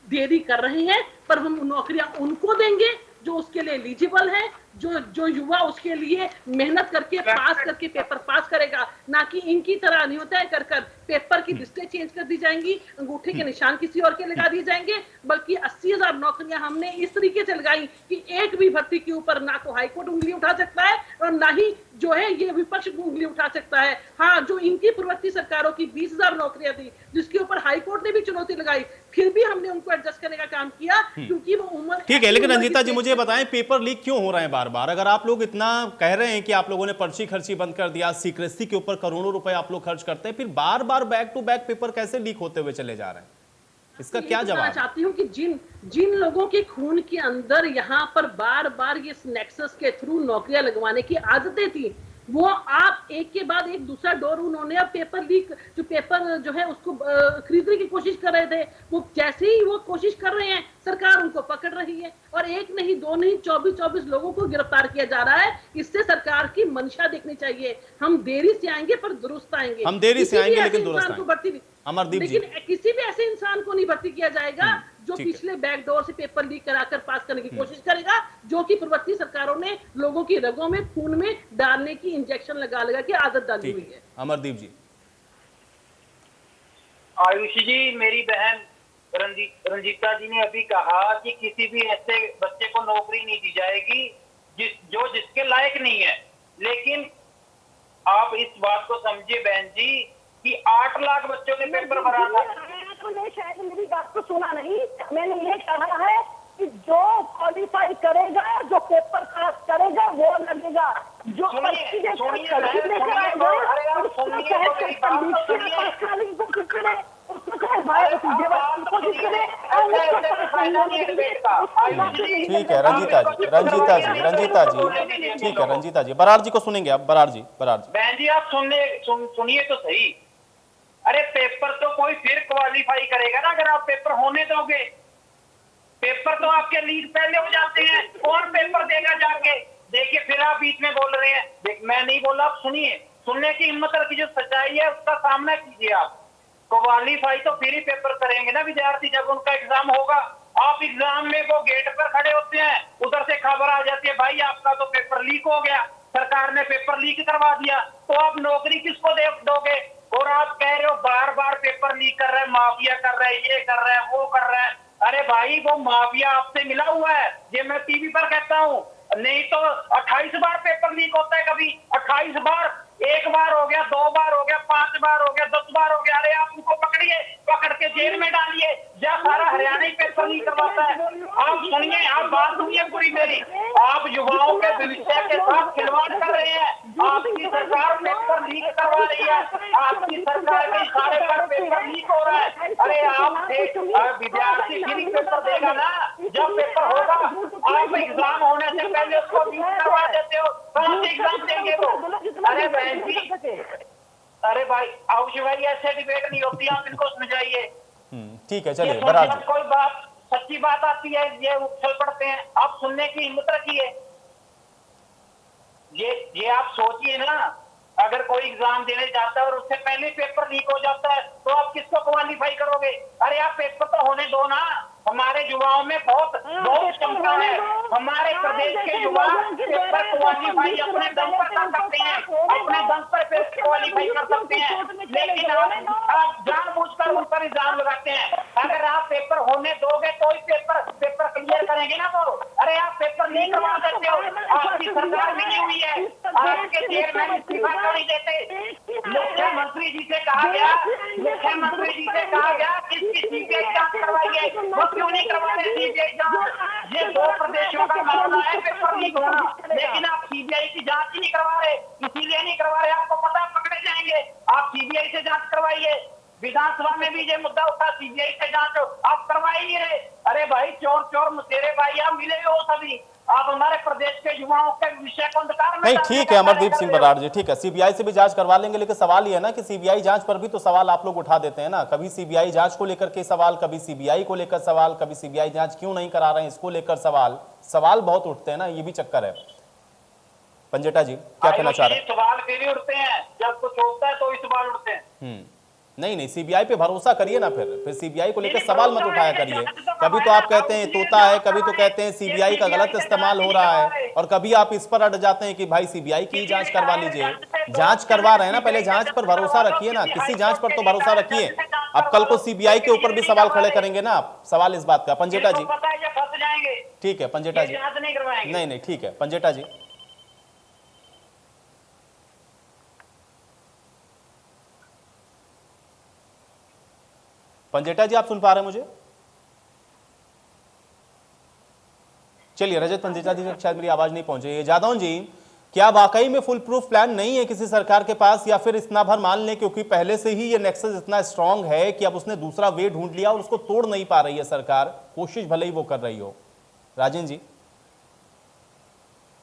देरी कर रहे हैं, पर हम नौकरियां उनको देंगे जो उसके लिए एलिजिबल है, जो युवा उसके लिए मेहनत करके पास करके पेपर पास करेगा, ना कि इनकी तरह नहीं होता है कर पेपर की लिस्टें चेंज कर दी जाएंगी, अंगूठे के निशान किसी और के लगा दिए जाएंगे, बल्कि 80,000 नौकरियां हमने इस तरीके से लगाई कि एक भी भर्ती के ऊपर ना तो हाईकोर्ट उंगली उठा सकता है और ना ही जो है ये विपक्ष उंगली उठा सकता है। हाँ, जो इनकी पूर्ववर्ती सरकारों की 20,000 नौकरियां थी जिसके ऊपर हाईकोर्ट ने भी चुनौती लगाई, फिर भी हमने उनको एडजस्ट करने का काम किया क्योंकि वो उम्र ठीक है। लेकिन रंजीता जी मुझे बताएं, पेपर लीक क्यों हो रहे हैं बार बार? अगर आप लोग इतना कह रहे हैं कि आप लोगों ने पर्ची खर्ची बंद कर दिया, सीक्रेसी के ऊपर करोड़ों रुपए आप लोग खर्च करते हैं, फिर बार बार बैक टू बैक पेपर कैसे लीक होते हुए चले जा रहे हैं? इसका क्या जवाब? चाहती हूँ कि जिन लोगों के खून के अंदर यहाँ पर बार बार ये नेक्सस के थ्रू नौकरियां लगवाने की आदतें थी, वो आप एक के बाद एक दूसरा डोर उन्होंने अब पेपर लीक जो पेपर जो है उसको खरीदने की कोशिश कर रहे थे, वो जैसे ही वो कोशिश कर रहे हैं सरकार उनको पकड़ रही है और एक नहीं दो नहीं 24 लोगों को गिरफ्तार किया जा रहा है। इससे सरकार की मंशा देखनी चाहिए। हम देरी से आएंगे पर दुरुस्त आएंगे, हम देरी से आएंगे लेकिन दुरुस्त आएंगे। अमरदीप जी, लेकिन किसी भी ऐसे इंसान को नहीं भर्ती किया जाएगा जो पिछले बैकडोर से पेपर लीक कराकर पास करने की कोशिश करेगा, जो कि पूर्ववर्ती सरकारों ने लोगों की रगों में खून में डालने की इंजेक्शन लगा की आदत डाली हुई है। अमरदीप जी। आयुषी जी, मेरी बहन रंजीता जी ने अभी कहा कि किसी भी ऐसे बच्चे को नौकरी नहीं दी जाएगी जिसके लायक नहीं है, लेकिन आप इस बात को समझिए बहन जी कि 8 लाख बच्चों ने पेपर भरा था। शायद मेरी बात को सुना नहीं, मैंने ये कहा है कि जो क्वालिफाई करेगा, जो पेपर पास करेगा वो लगेगा, जो ठीक है रंजीता जी, ठीक है रंजीता जी। बरार जी को सुनेंगे आप? बरार जी। बहन जी आप सुनिए तो सही। अरे पेपर तो कोई फिर क्वालिफाई करेगा ना अगर आप पेपर होने दोगे। पेपर तो आपके लीक पहले हो जाते हैं, कौन पेपर देगा जाके? देखिए फिर आप बीच में बोल रहे हैं। मैं नहीं बोला, आप सुनिए, सुनने की हिम्मत रखिए, जो सच्चाई है उसका सामना कीजिए। आप क्वालिफाई तो फिर ही पेपर करेंगे ना विद्यार्थी जब उनका एग्जाम होगा। आप एग्जाम में वो गेट पर खड़े होते हैं, उधर से खबर आ जाती है भाई आपका तो पेपर लीक हो गया, सरकार ने पेपर लीक करवा दिया, तो आप नौकरी किसको दोगे? और आप कह रहे हो बार बार पेपर लीक कर रहे हैं, माफिया कर रहे हैं, ये कर रहे हैं, वो कर रहे हैं। अरे भाई वो माफिया आपसे मिला हुआ है, ये मैं टीवी पर कहता हूँ। नहीं तो 28 बार पेपर लीक होता है, कभी 28 बार, 1 बार हो गया, 2 बार हो गया, 5 बार हो गया, 10 बार हो गया। अरे आप उनको पकड़िए, पकड़ के जेल में डालिए, जब सारा हरियाणा ही पेपर लीक करवाता है। आप सुनिए, आप बात सुनिए पूरी मेरी। आप युवाओं के भविष्य के साथ खिलवाड़ कर रहे हैं। आपकी सरकार पेपर लीक करवा रही है, आपकी सरकार के इशारे पर पेपर लीक हो रहा है। अरे आप विद्यार्थी फ्री पेपर देगा ना जब पेपर होगा, आप एग्जाम होने से पहले उसको लीक करवा देते हो, कहाँ से एग्जाम देंगे वो? अरे बहन जी, अरे भाई आयुष भाई ऐसे डिबेट नहीं होती, आप इनको समझाइए। ठीक है चलिए बरार जी। कोई बात सच्ची बात आती है ये उछल पड़ते हैं, आप सुनने की हिम्मत रखिए। ये आप सोचिए ना, अगर कोई एग्जाम देने जाता है और उससे पहले पेपर लीक हो जाता है तो आप किसको क्वालिफाई करोगे? अरे आप पेपर तो होने दो ना। हमारे युवाओं में बहुत क्षमता है, हमारे प्रदेश के युवा पेपर क्वालिफाई अपने दम पर कर सकते हैं, अपने दम पर पेपर क्वालिफाई कर सकते हैं, लेकिन आप जानबूझकर उन पर इल्जाम लगाते हैं। अगर आप पेपर होने दोगे तो ही पेपर क्लियर करेंगे ना वो। अरे आप पेपर नहीं करवा देते हो, आपकी सरकार मिली हुई है, आपके चेयरमैन इस्तीफा क्यों नहीं देते? मुख्यमंत्री जी से कहा गया किसकी सीबीआई जांच करवाइए, वो क्यों नहीं करवा रहे सीबीआई जांच? ये 2 प्रदेशों का मामला है पेपर लीक होना, लेकिन आप सीबीआई की जांच ही नहीं करवा रहे। इसीलिए नहीं करवा रहे, आपको पता है पकड़े जाएंगे। आप सीबीआई से जांच करवाइए। विधानसभा में भी ये मुद्दा उठा, सीबीआई से जांच आप करवाई नहीं रहे। अरे भाई चोर मुतेरे भाई आप मिले हो सभी, आप हमारे प्रदेश के युवाओं के विषय को अंधकार में नहीं। ठीक है अमरदीप सिंह बराड़ जी, ठीक है, सीबीआई से भी जांच करवा लेंगे, लेकिन सवाल ये है ना कि सीबीआई जांच पर भी तो सवाल आप लोग उठा देते हैं ना। कभी सीबीआई जांच को लेकर के सवाल, कभी सीबीआई को लेकर सवाल, कभी सीबीआई जांच क्यों नहीं करा रहे हैं इसको लेकर सवाल बहुत उठते हैं ना, ये भी चक्कर है। पंजेटा जी क्या कहना चाह रहे हैं? सवाल फिर ही उठते हैं, जब कुछ होता है तो ही सवाल उठते हैं। नहीं नहीं, सीबीआई पे भरोसा करिए ना, फिर सीबीआई को लेकर सवाल मत उठाया करिए। कभी तो आप कहते हैं तोता है, कभी तो कहते हैं सीबीआई का गलत इस्तेमाल हो रहा है, और कभी आप इस पर अड़ जाते हैं कि भाई सीबीआई की जांच करवा लीजिए। जांच करवा रहे हैं ना, पहले जांच पर भरोसा रखिए ना, किसी जांच पर तो भरोसा रखिए। अब कल को सीबीआई के ऊपर भी सवाल खड़े करेंगे ना आप, सवाल इस बात का। पंजेटा जी, ठीक है पंजेटा जी, नहीं नहीं ठीक है पंजेटा जी। पंजेटा जी आप सुन पा रहे हैं मुझे? चलिए, रजत पंजेटा जी शायद मेरी आवाज नहीं पहुंची। जादौन जी, क्या वाकई में फुल प्रूफ प्लान नहीं है किसी सरकार के पास, या फिर इतना भर मान लें क्योंकि पहले से ही ये नेक्सस इतना स्ट्रांग है कि अब उसने दूसरा वे ढूंढ लिया और उसको तोड़ नहीं पा रही है सरकार, कोशिश भले ही वो कर रही हो? राजेंद्र जी,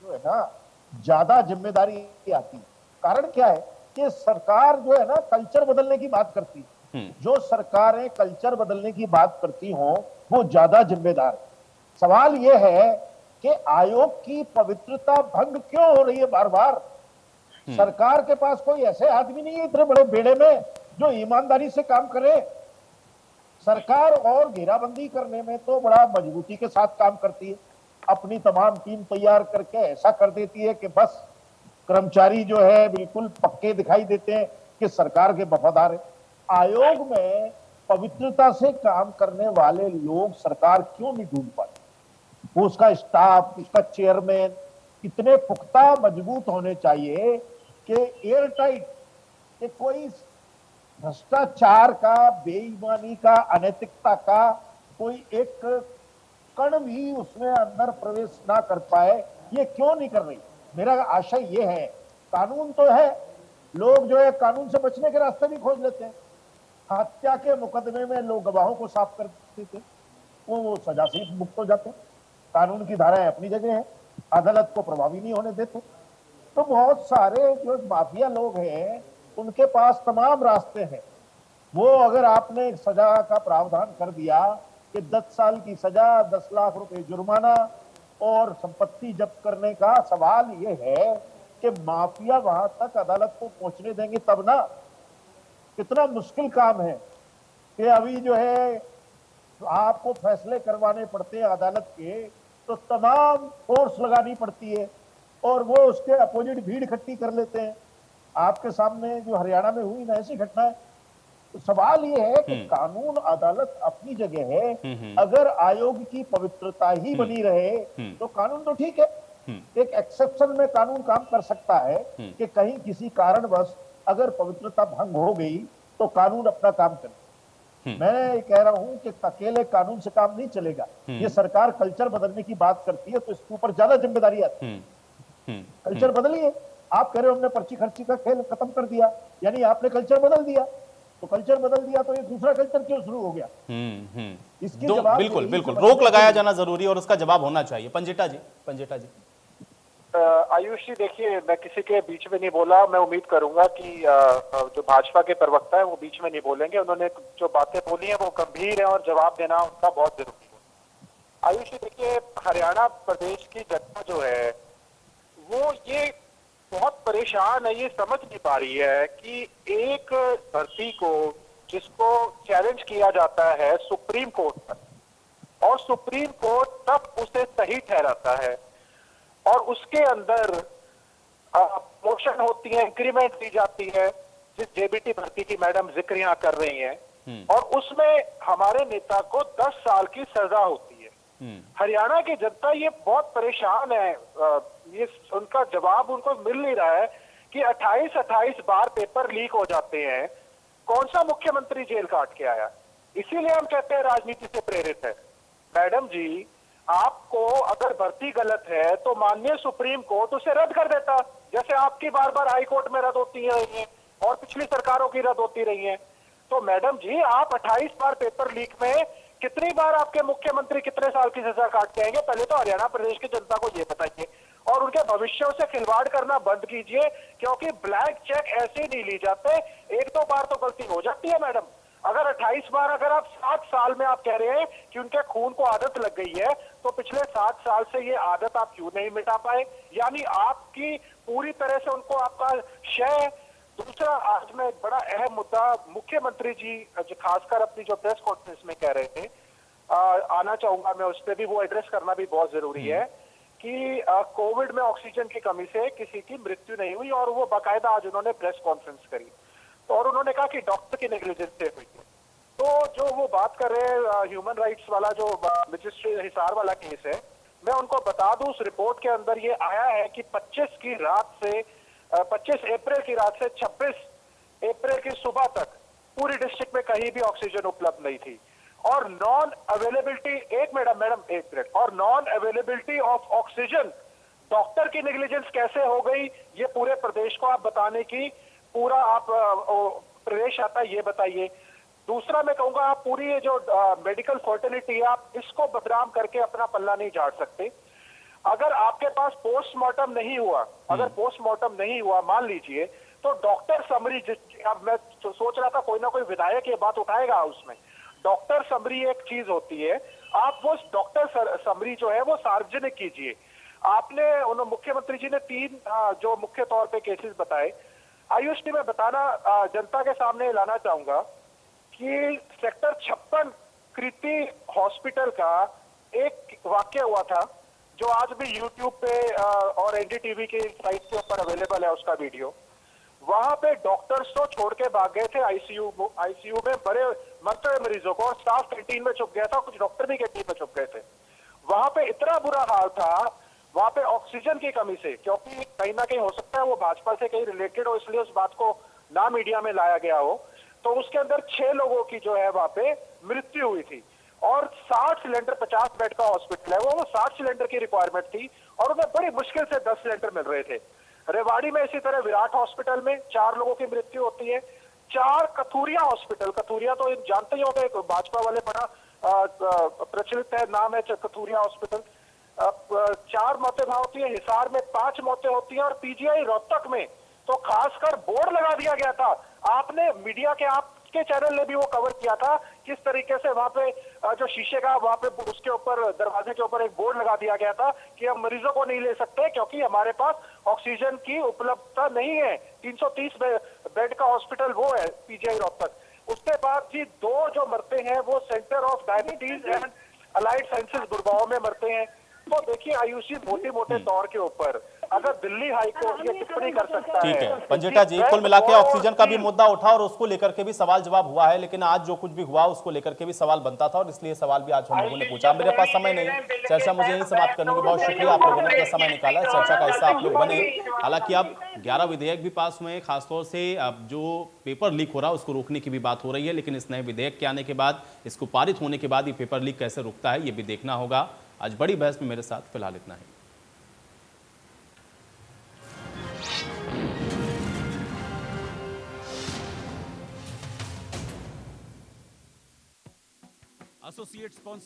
जो है ना ज्यादा जिम्मेदारी आती है। कारण क्या है कि सरकार जो है ना कल्चर बदलने की बात करती है। जो सरकारें कल्चर बदलने की बात करती हों वो ज्यादा जिम्मेदार है। सवाल यह है कि आयोग की पवित्रता भंग क्यों हो रही है बार बार? सरकार के पास कोई ऐसे आदमी नहीं है इतने बड़े बेड़े में जो ईमानदारी से काम करे। सरकार और घेराबंदी करने में तो बड़ा मजबूती के साथ काम करती है, अपनी तमाम टीम तैयार करके ऐसा कर देती है कि बस कर्मचारी जो है बिल्कुल पक्के दिखाई देते हैं कि सरकार के वफादार है। आयोग में पवित्रता से काम करने वाले लोग सरकार क्यों नहीं ढूंढ पाते? वो उसका स्टाफ, उसका चेयरमैन इतने पुख्ता मजबूत होने चाहिए कि एयर टाइट, कि कोई भ्रष्टाचार का, बेईमानी का, अनैतिकता का कोई एक कण भी उसमें अंदर प्रवेश ना कर पाए। ये क्यों नहीं कर रही? मेरा आशय ये है, कानून तो है, लोग जो है कानून से बचने के रास्ते भी खोज लेते हैं। हत्या के मुकदमे में लोग गवाहों को साफ कर देते, वो सजा से मुक्त हो जाते हैं। कानून की धाराएं अपनी जगह है, अदालत को प्रभावी नहीं होने देते। तो बहुत सारे जो माफिया लोग हैं उनके पास तमाम रास्ते हैं। वो अगर आपने एक सजा का प्रावधान कर दिया कि 10 साल की सजा, 10 लाख रुपए जुर्माना और संपत्ति जब्त करने का, सवाल ये है कि माफिया वहां तक अदालत को पहुंचने देंगे तब ना। कितना मुश्किल काम है कि अभी जो है आपको फैसले करवाने पड़ते हैं अदालत के, तो तमाम फोर्स लगानी पड़ती है और वो उसके अपोजिट भीड़ इकट्ठी कर लेते हैं। आपके सामने जो हरियाणा में हुई ना ऐसी घटना है। तो सवाल ये है कि कानून अदालत अपनी जगह है, अगर आयोग की पवित्रता ही बनी रहे तो कानून तो ठीक है। एक एक्सेप्शन में कानून काम कर सकता है कि कहीं किसी कारणवश अगर पवित्रता भंग हो गई तो कानून अपना काम करे। मैं कह रहा हूं कि अकेले कानून से काम नहीं चलेगा। ये सरकार कल्चर बदलने की बात करती है तो इसके ऊपर ज्यादा जिम्मेदारी आती है। कल्चर बदलिए। आप कह रहे हो हमने पर्ची खर्ची का खेल खत्म कर दिया, यानी आपने कल्चर बदल दिया। तो कल्चर बदल दिया तो ये दूसरा कल्चर क्यों शुरू हो गया? इसकी जवाब बिल्कुल बिल्कुल रोक लगाया जाना जरूरी है और उसका जवाब होना चाहिए। पंजेटा जी, पंजेटा जी। आयुष जी, देखिए मैं किसी के बीच में नहीं बोला। मैं उम्मीद करूंगा कि जो भाजपा के प्रवक्ता है वो बीच में नहीं बोलेंगे। उन्होंने जो बातें बोली हैं वो गंभीर है और जवाब देना उनका बहुत जरूरी है। आयुष जी, देखिए हरियाणा प्रदेश की जनता जो है वो ये बहुत परेशान है, ये समझ नहीं पा रही है कि एक भर्ती को जिसको चैलेंज किया जाता है सुप्रीम कोर्ट पर, और सुप्रीम कोर्ट तब उसे सही ठहराता है और उसके अंदर प्रमोशन होती है, इंक्रीमेंट दी जाती है, जिस जेबीटी भर्ती की मैडम जिक्र यहाँ कर रही हैं, और उसमें हमारे नेता को 10 साल की सजा होती है। हरियाणा की जनता ये बहुत परेशान है। ये उनका जवाब उनको मिल नहीं रहा है कि 28 बार पेपर लीक हो जाते हैं। कौन सा मुख्यमंत्री जेल काट के आया? इसीलिए हम कहते हैं राजनीति से प्रेरित है। मैडम जी, आपको अगर भर्ती गलत है तो माननीय सुप्रीम कोर्ट उसे रद्द कर देता, जैसे आपकी बार बार हाई कोर्ट में रद्द होती रही है और पिछली सरकारों की रद्द होती रही है। तो मैडम जी, आप 28 बार पेपर लीक में कितनी बार आपके मुख्यमंत्री कितने साल की सजा काट के आएंगे? पहले तो हरियाणा प्रदेश की जनता को यह बताइए और उनके भविष्यों से खिलवाड़ करना बंद कीजिए, क्योंकि ब्लैंक चेक ऐसे नहीं ली जाते। 1-2 बार तो गलती हो जाती है मैडम। अगर 28 बार, अगर आप 7 साल में आप कह रहे हैं कि उनके खून को आदत लग गई है, तो पिछले 7 साल से ये आदत आप क्यों नहीं मिटा पाए? यानी आपकी पूरी तरह से उनको आपका शय दूसरा, आज मैं एक बड़ा अहम मुद्दा मुख्यमंत्री जी जो खासकर अपनी जो प्रेस कॉन्फ्रेंस में कह रहे थे, आना चाहूंगा मैं उस पर भी, वो एड्रेस करना भी बहुत जरूरी है कि कोविड में ऑक्सीजन की कमी से किसी की मृत्यु नहीं हुई, और वो बाकायदा आज उन्होंने प्रेस कॉन्फ्रेंस करी तो, और उन्होंने कहा कि डॉक्टर की नेग्लिजेंस से हुई है। तो जो वो बात कर रहे हैं ह्यूमन राइट्स वाला जो मजिस्ट्रेट हिसार वाला केस है, मैं उनको बता दूं उस रिपोर्ट के अंदर ये आया है कि 25 अप्रैल की रात से 26 अप्रैल की सुबह तक पूरी डिस्ट्रिक्ट में कहीं भी ऑक्सीजन उपलब्ध नहीं थी, और नॉन अवेलेबिलिटी, एक मिनट, और non availability of oxygen doctor की नेग्लिजेंस कैसे हो गई, ये पूरे प्रदेश को आप बताने की पूरा आप प्रदेश आता है, ये बताइए। दूसरा मैं कहूंगा, आप पूरी ये जो मेडिकल फर्टिलिटी है, आप इसको बदनाम करके अपना पल्ला नहीं झाड़ सकते। अगर आपके पास पोस्टमार्टम नहीं हुआ, अगर पोस्टमार्टम नहीं हुआ मान लीजिए, तो डॉक्टर समरी, अब मैं सोच रहा था कोई ना कोई विधायक ये बात उठाएगा उसमें, डॉक्टर समरी एक चीज होती है, आप वो डॉक्टर समरी जो है वो सार्वजनिक कीजिए। आपने उन्होंने मुख्यमंत्री जी ने 3 जो मुख्य तौर पे केसेस बताए, आयुष जी मैं बताना जनता के सामने लाना चाहूंगा कि सेक्टर 56 कृति हॉस्पिटल का एक वाक्य हुआ था जो आज भी यूट्यूब पे और एनडीटीवी की साइट के ऊपर अवेलेबल है उसका वीडियो। वहां पे डॉक्टर्स तो छोड़ के भाग गए थे आईसीयू में बड़े मरते हुए मरीजों को, और स्टाफ कैंटीन में छुप गया था, कुछ डॉक्टर भी कैंटीन में छुप गए थे। वहां पे इतना बुरा हाल था, वहां पे ऑक्सीजन की कमी से, क्योंकि कहीं ना कहीं हो सकता है वो भाजपा से कहीं रिलेटेड हो, इसलिए उस बात को ना मीडिया में लाया गया हो, तो उसके अंदर 6 लोगों की जो है वहां पे मृत्यु हुई थी, और 60 सिलेंडर, 50 बेड का हॉस्पिटल है वो 60 सिलेंडर की रिक्वायरमेंट थी, और उन्हें बड़ी मुश्किल से 10 सिलेंडर मिल रहे थे। रेवाड़ी में इसी तरह विराट हॉस्पिटल में 4 लोगों की मृत्यु होती है। 4 कथूरिया हॉस्पिटल, कथूरिया तो जानते ही होंगे, भाजपा वाले बड़ा प्रचलित है नाम है कथूरिया हॉस्पिटल, 4 मौतें वहां होती है। हिसार में 5 मौतें होती हैं, और पीजीआई रोहतक में तो खासकर बोर्ड लगा दिया गया था, आपने मीडिया के आपके चैनल ने भी वो कवर किया था, किस तरीके से वहां पे जो शीशे का वहां पे उसके ऊपर दरवाजे के ऊपर एक बोर्ड लगा दिया गया था कि हम मरीजों को नहीं ले सकते क्योंकि हमारे पास ऑक्सीजन की उपलब्धता नहीं है। 330 बेड का हॉस्पिटल वो है पीजीआई रोहतक। उसके बाद भी 2 जो मरते हैं वो centre of diabetes and allied sciences Gurgaon में मरते हैं। तो देखिए आयुषी, मोटे तौर के ऊपर अगर दिल्ली हाईकोर्ट ये टिप्पणी कर सकता है। ठीक है पंजेटा जी, कुल मिला के ऑक्सीजन का भी मुद्दा उठा और उसको लेकर के भी सवाल जवाब हुआ है, लेकिन आज जो कुछ भी हुआ उसको लेकर के भी सवाल बनता था, और इसलिए सवाल भी आज हम लोगों ने पूछा। मेरे पास समय नहीं, चर्चा मुझे यही समाप्त करने की, बहुत शुक्रिया आप लोगों ने अपना समय निकाला, चर्चा का हिस्सा आप लोग बने। हालांकि अब 11 विधेयक भी पास हुए हैं, खासतौर से अब जो पेपर लीक हो रहा है उसको रोकने की भी बात हो रही है, लेकिन इस नए विधेयक के आने के बाद, इसको पारित होने के बाद ये पेपर लीक कैसे रुकता है ये भी देखना होगा। आज बड़ी बहस में मेरे साथ फिलहाल इतना ही। Associate sponsor